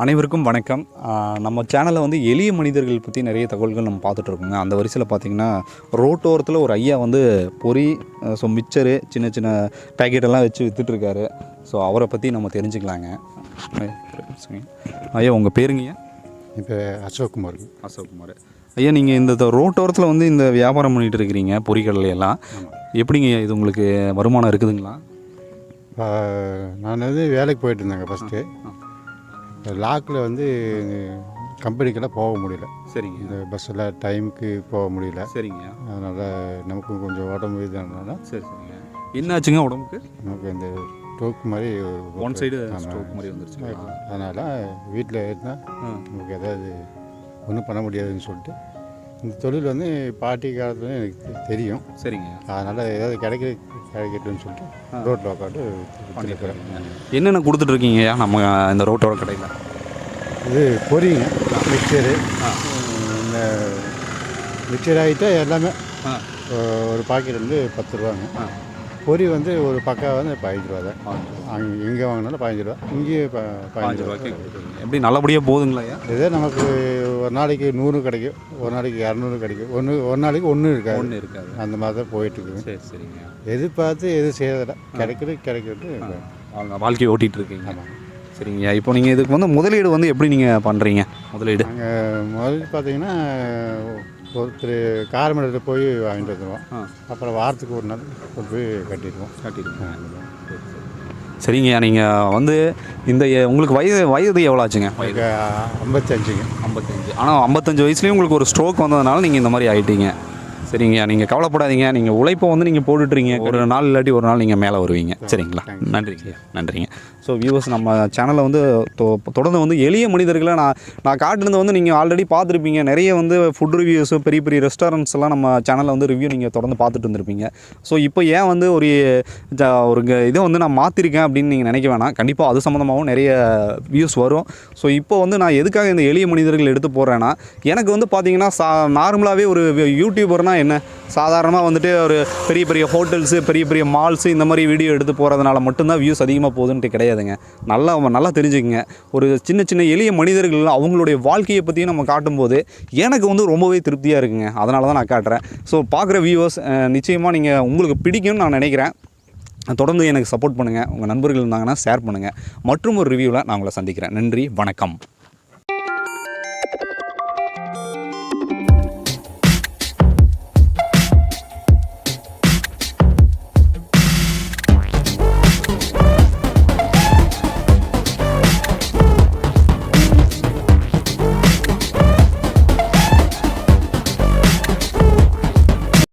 அனைவருக்கும் வணக்கம். நம்ம சேனலில் வந்து எளிய மனிதர்கள் பற்றி நிறைய தகவல்கள் நம்ம பார்த்துட்ருக்கோங்க. அந்த வரிசையில் பார்த்திங்கன்னா ரோட்டோரத்தில் ஒரு ஐயா வந்து பொரி, மிக்சரு, சின்ன சின்ன பேக்கெட்டெல்லாம் வச்சு விற்றுட்ருக்காரு. ஸோ அவரை பற்றி நம்ம தெரிஞ்சுக்கலாங்க. ஐயா உங்கள் பேருங்கய்யா? இப்போ அசோக்குமார். ஐயா, நீங்கள் இந்த ரோட்டோரத்தில் வந்து இந்த வியாபாரம் பண்ணிகிட்டு இருக்கிறீங்க பொரிக்கடலையெல்லாம். எப்படிங்க இது உங்களுக்கு வருமானம் இருக்குதுங்களா? நான் வந்து வேலைக்கு போயிட்டு இருந்தேங்க. ஃபஸ்ட்டு லாக்கில் வந்து கம்பெனிக்கெல்லாம் போக முடியல. சரிங்க. இந்த பஸ்ஸில் டைமுக்கு போக முடியல. சரிங்க. அதனால் நமக்கும் கொஞ்சம் உடம்பு இதனால. சரி சரிங்க. என்னாச்சுங்க உடம்புக்கு? நமக்கு இந்த ஸ்ட்ரோக் மாதிரி ஒன் சைடு ஸ்ட்ரோக் மாதிரி வந்துருச்சு. அதனால் வீட்டில் இருந்தால் நமக்கு எதாவது ஒன்றும் பண்ண முடியாதுன்னு சொல்லிட்டு இந்த தொழில் வந்து பாட்டி காலத்தில் எனக்கு தெரியும். சரிங்க. அதனால் ஏதாவது கிடைக்கட்டும்னு சொல்லிட்டு ரோட்டில் உட்காந்து பண்ணியிருக்கிறேன். என்னென்ன கொடுத்துட்ருக்கீங்கய்யா நம்ம இந்த ரோட்டோட கடையில்? இது பொரிங்க, மிக்சரு, இந்த மிக்சர் ஆகிட்டா எல்லாமே ஒரு பாக்கெட் வந்து 10 ரூபாங்க. பொரி வந்து ஒரு பக்கா வந்து 15 ரூபா தான். அங்கே எங்கே வாங்கினாலும் 15 ரூபா, இங்கேயே 15 ரூபாய்க்கு. எப்படி நல்லபடியாக போகுதுங்களா? இதே நமக்கு ஒரு நாளைக்கு 100 கிடைக்கும், ஒரு நாளைக்கு 200 கிடைக்கும், ஒரு நாளைக்கு ஒன்று இருக்காது. அந்த மாதிரி தான் போயிட்டுருக்குங்க. சரி சரிங்க. எதிர்பார்த்து எது செய்யறதில்ல, கிடைக்கிறது அவங்க வாழ்க்கையை ஓட்டிகிட்டு இருக்கீங்க. சரிங்கய்யா. இப்போ நீங்கள் இதுக்கு வந்து முதலீடு வந்து எப்படி நீங்கள் பண்ணுறீங்க? முதலீடு நாங்கள் முதலீடு பார்த்தீங்கன்னா ஒருத்தர் காரமடத்தில் போய் வாங்கிட்டு வந்துடுவோம். அப்புறம் வாரத்துக்கு ஒரு நாள் கொண்டு போய் கட்டிடுவோம். சரிங்கய்யா. நீங்கள் வந்து இந்த உங்களுக்கு வயது எவ்வளோ ஆச்சுங்க? 55ங்க. 55. ஆனால் 55 வயசுலேயும் உங்களுக்கு ஒரு ஸ்ட்ரோக் வந்ததுனால நீங்கள் இந்த மாதிரி ஆகிட்டீங்க. சரிங்கய்யா. நீங்கள் கவலைப்படாதீங்க. நீங்கள் உழைப்பை வந்து நீங்கள் போட்டுட்றீங்க. ஒரு நாள் இல்லாட்டி ஒரு நாள் நீங்கள் மேலே வருவீங்க. சரிங்களா? நன்றிங்க. ஸோ வியூவர்ஸ், நம்ம சேனலில் வந்து தொடர்ந்து வந்து எளிய மனிதர்களை நான் காட்டுனது வந்து நீங்கள் ஆல்ரெடி பார்த்துருப்பீங்க. நிறைய வந்து ஃபுட் ரிவ்யூஸு, பெரிய பெரிய ரெஸ்டாரண்ட்ஸ் எல்லாம் நம்ம சேனலில் வந்து ரிவ்யூ நீங்கள் தொடர்ந்து பார்த்துட்டு இருந்திருப்பீங்க. ஸோ இப்போ ஏன் வந்து ஒரு இதை வந்து நான் மாற்றிருக்கேன் அப்படின்னு நீங்கள் நினைக்க வேணாம். கண்டிப்பாக அது சம்மந்தமாகவும் நிறைய வியூஸ் வரும். ஸோ இப்போ வந்து நான் எதுக்காக இந்த எளிய மனிதர்கள் எடுத்து போடுறேன்னா, எனக்கு வந்து பார்த்தீங்கன்னா நார்மலாகவே ஒரு யூடியூபர்னால் என்ன, சாதாரணமாக வந்துட்டு ஒரு பெரிய பெரிய ஹோட்டல்ஸு, பெரிய பெரிய மால்ஸு, இந்த மாதிரி வீடியோ எடுத்து போகிறதுனால மட்டும்தான் வியூஸ் அதிகமாக போகுதுன்ட்டு கிடையாதுங்க. நல்லா தெரிஞ்சுக்கங்க. ஒரு சின்ன சின்ன எளிய மனிதர்கள் அவங்களுடைய வாழ்க்கையை பற்றியும் நம்ம காட்டும்போது எனக்கு வந்து ரொம்பவே திருப்தியாக இருக்குங்க. அதனால தான் நான் காட்டுறேன். ஸோ பார்க்குற வியூவர்ஸ் நிச்சயமாக உங்களுக்கு பிடிக்கும்னு நான் நினைக்கிறேன். தொடர்ந்து எனக்கு சப்போர்ட் பண்ணுங்கள். உங்கள் நண்பர்கள் இருந்தாங்கன்னா ஷேர் பண்ணுங்கள். மற்றும் ஒரு ரிவ்யூவில் நான் உங்களை சந்திக்கிறேன். நன்றி, வணக்கம்.